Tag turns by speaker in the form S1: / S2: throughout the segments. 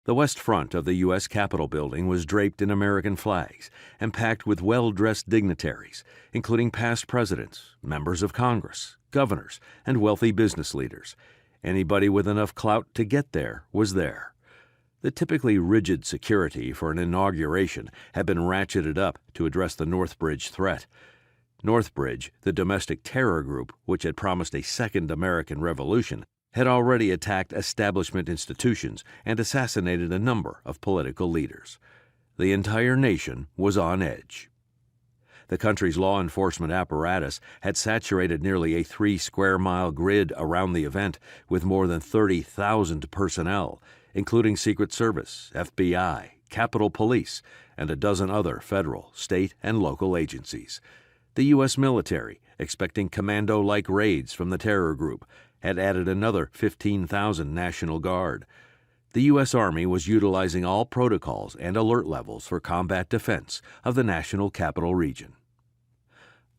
S1: The west front of the U.S. Capitol building was draped in American flags and packed with well-dressed dignitaries, including past presidents, members of Congress, governors, and wealthy business leaders. Anybody with enough clout to get there was there. The typically rigid security for an inauguration had been ratcheted up to address the Northbridge threat. Northbridge, the domestic terror group which had promised a second American Revolution, had already attacked establishment institutions and assassinated a number of political leaders. The entire nation was on edge. The country's law enforcement apparatus had saturated nearly a 3-square-mile grid around the event with more than 30,000 personnel, including Secret Service, FBI, Capitol Police, and a dozen other federal, state, and local agencies. The U.S. military, expecting commando-like raids from the terror group, had added another 15,000 National Guard. The U.S. Army was utilizing all protocols and alert levels for combat defense of the National Capital Region.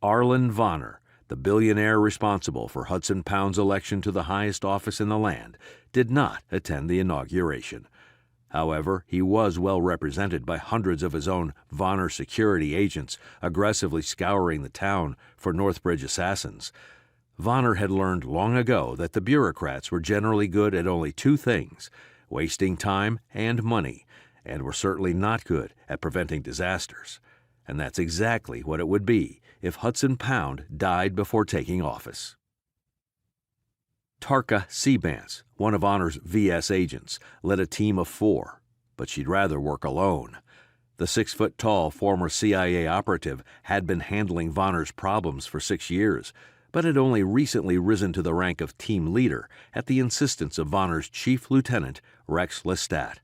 S1: Arlen Vonner, the billionaire responsible for Hudson Pound's election to the highest office in the land, did not attend the inauguration. However, he was well represented by hundreds of his own Vonner security agents aggressively scouring the town for Northbridge assassins. Vonner had learned long ago that the bureaucrats were generally good at only two things: wasting time and money, and were certainly not good at preventing disasters. And that's exactly what it would be if Hudson Pound died before taking office. Tarka Sebance, one of Honor's VS agents, led a team of 4, but she'd rather work alone. The 6-foot-tall former CIA operative had been handling Vonner's problems for 6 years, but had only recently risen to the rank of team leader at the insistence of Vonner's chief lieutenant, Rex Lestat.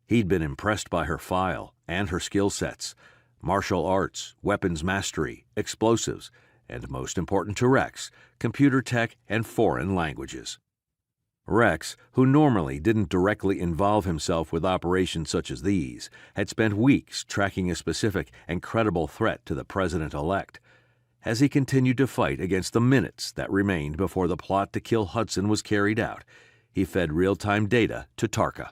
S1: He'd been impressed by her file and her skill sets: martial arts, weapons mastery, explosives, and most important to Rex, computer tech and foreign languages. Rex, who normally didn't directly involve himself with operations such as these, had spent weeks tracking a specific and credible threat to the president-elect. As he continued to fight against the minutes that remained before the plot to kill Hudson was carried out, he fed real-time data to Tarka.